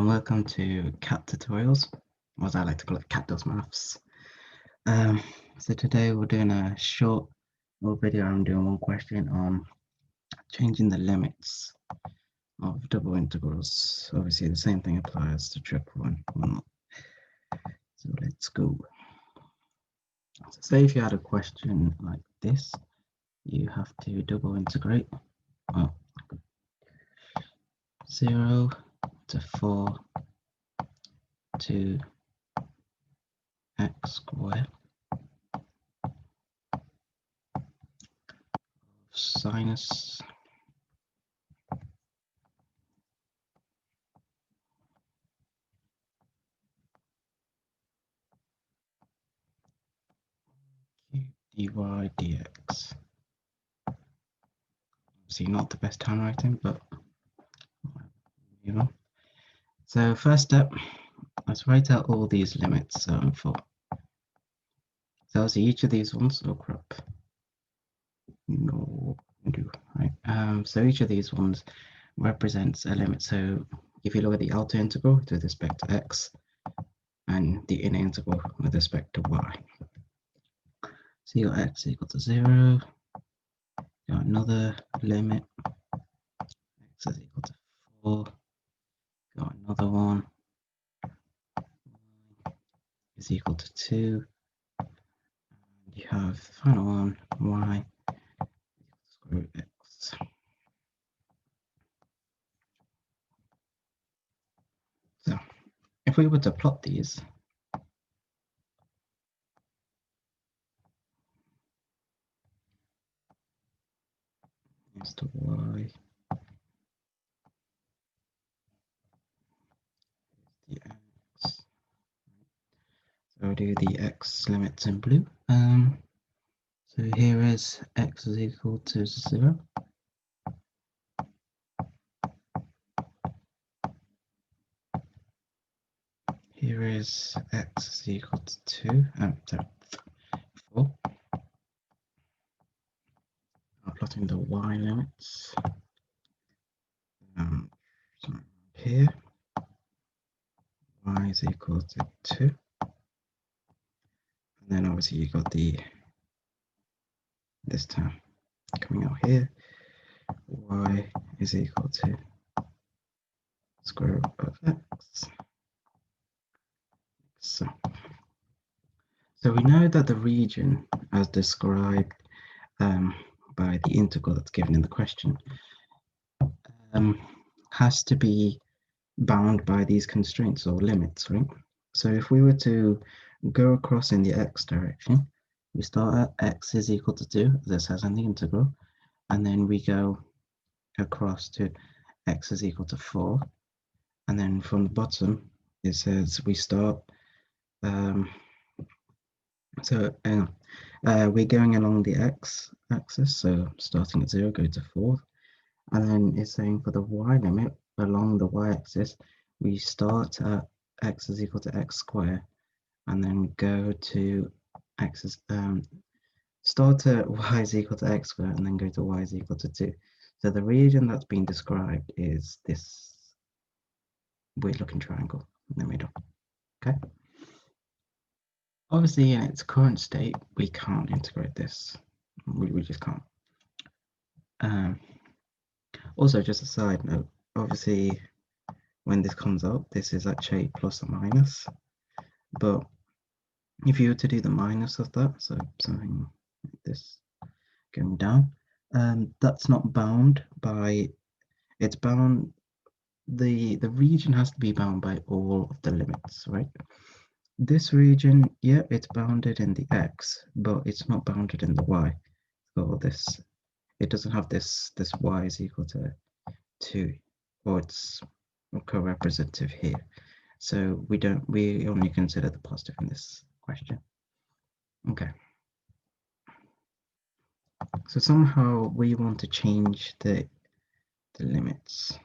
and welcome to Cat Tutorials, or as I like to call it, Cat Does Maths. So today we're doing a short little video. I'm doing one question on changing the limits of double integrals. Obviously the same thing applies to triple and whatnot. So let's go. So say if you had a question like this, you have to double integrate 0 to 4 to x squared sinus dy dx. Obviously not the best handwriting, but you know. So first step, let's write out all these limits for. So I'll see each of these ones. Oh crap. No, do right. So each of these ones represents a limit. So if you look at the outer integral with respect to x, and the inner integral with respect to y. So you got x equal to 0. You got another limit. X is equal to 4. You got another one. Y is equal to 2. And you have the final one. Y square root x. So if we were to plot these, to y, the x. So I'll do the x limits in blue. So here is x is equal to 0. Here is x is equal to 2. Sorry, 4. I'm plotting the y limits. So here, y is equal to 2. And then obviously you got this term coming out here. Y is equal to square root of x. So we know that the region, as described by the integral that's given in the question, has to be bound by these constraints or limits, right? So if we were to go across in the x direction, we start at x is equal to 2, this has in the integral, and then we go across to x is equal to 4, and then from the bottom it says we start we're going along the x-axis, so starting at 0, go to 4, and then it's saying for the y limit along the y-axis, we start at x is equal to x squared, and then go to x is start at y is equal to x squared, and then go to y is equal to 2. So the region that's being described is this weird-looking triangle in the middle. Okay. Obviously, in its current state, we can't integrate this. We just can't. Also, just a side note, obviously, when this comes up, this is actually plus or minus. But if you were to do the minus of that, so something like this going down, that's not bound by, it's bound, the region has to be bound by all of the limits, right? This region, yeah, it's bounded in the x, but it's not bounded in the y. So this, it doesn't have this y is equal to 2, or it's co-representative here. So we only consider the positive in this question. Okay. So somehow we want to change the limits.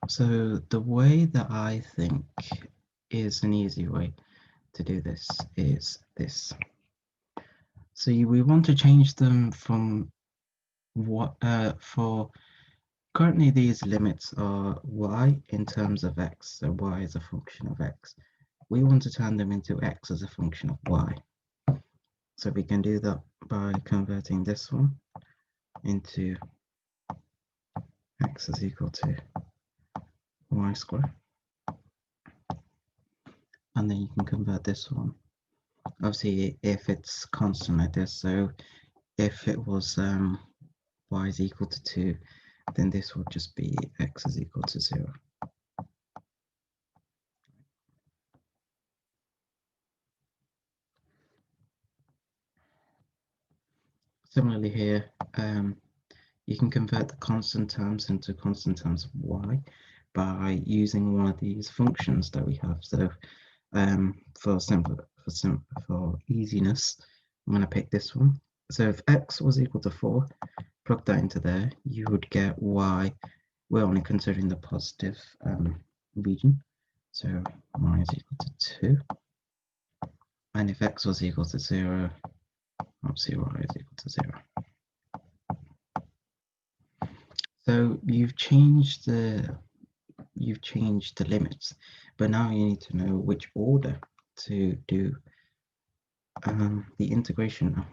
So the way that I think is an easy way to do this is this. So we want to change them from what for currently these limits are y in terms of x, so y is a function of x. We want to turn them into x as a function of y. So we can do that by converting this one into x is equal to y squared. And then you can convert this one. Obviously, if it's constant like this, so if it was y is equal to 2, then this would just be x is equal to 0. Similarly here, you can convert the constant terms into constant terms of y by using one of these functions that we have. So for easiness, I'm going to pick this one. So if x was equal to 4, plug that into there, you would get y. We're only considering the positive region. So y is equal to 2. And if x was equal to 0, obviously y is equal to 0. So you've changed the limits, but now you need to know which order to do the integration now.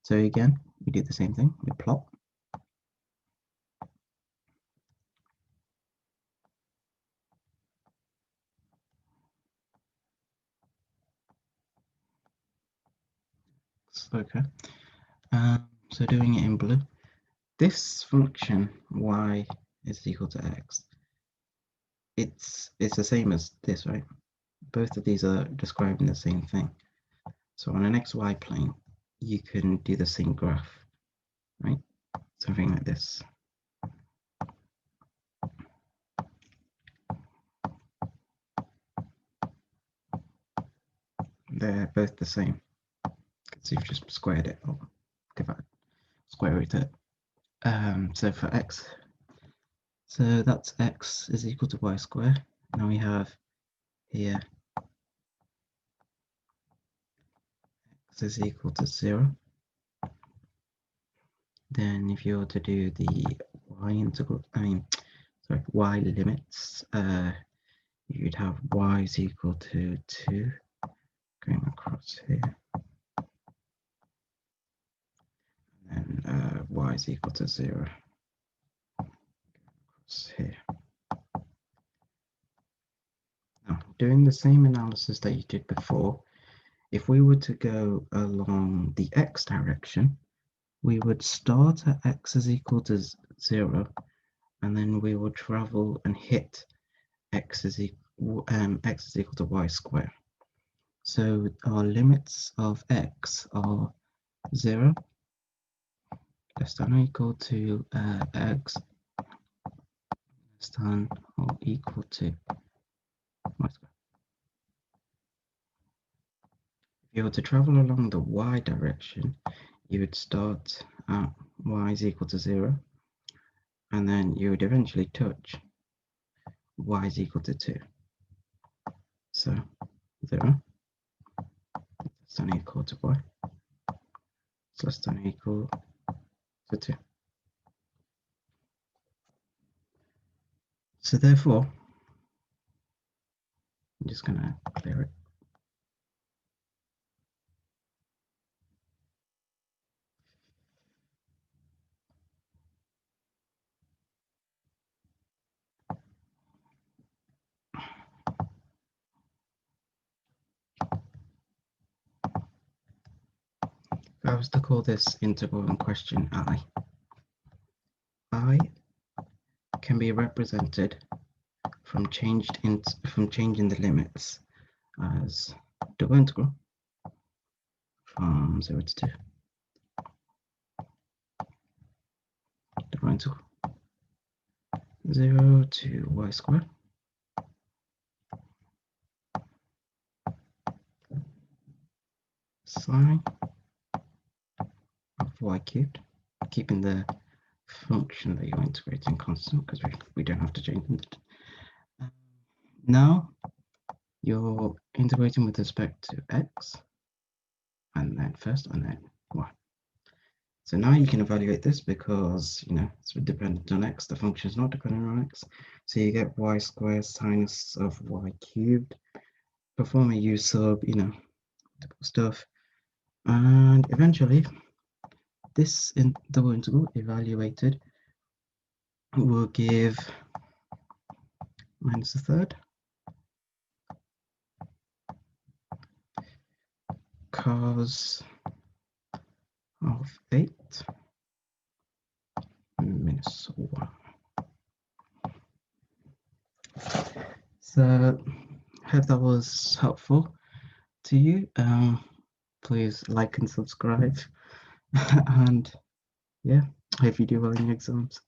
So again, we do the same thing. We plot. Okay. So doing it in blue, this function y is equal to x. It's the same as this, right? Both of these are describing the same thing. So on an xy plane, you can do the same graph, right? Something like this. They're both the same. So you've just squared it, or give that square root it. So for x, so that's x is equal to y squared. Now we have here x is equal to 0. Then if you were to do the y integral, y limits, you'd have y is equal to 2 going across here. And y is equal to 0 across here. Now, doing the same analysis that you did before, if we were to go along the x direction, we would start at x is equal to 0, and then we would travel and hit x is equal to y squared. So our limits of x are 0 less than or equal to x less than or equal to y squared. If you were to travel along the y direction, you would start at y is equal to 0, and then you would eventually touch y is equal to 2. So 0 less than or equal to y is less than or equal to 2. So therefore, I'm just going to clear it. If I was to call this integral in question I can be represented from changing the limits as double integral from 0 to 2. Double integral 0 to y squared sine of y cubed, keeping the function that you're integrating constant because we don't have to change them. Now you're integrating with respect to x, and then first, and then y. So now you can evaluate this because, it's dependent on x. The function is not dependent on x. So you get y squared sinus of y cubed. Perform a u sub, stuff. And eventually, this double integral evaluated will give minus a third cos of 8 minus 1. So hope that was helpful to you. Please like and subscribe. And yeah, hope you do well in your exams.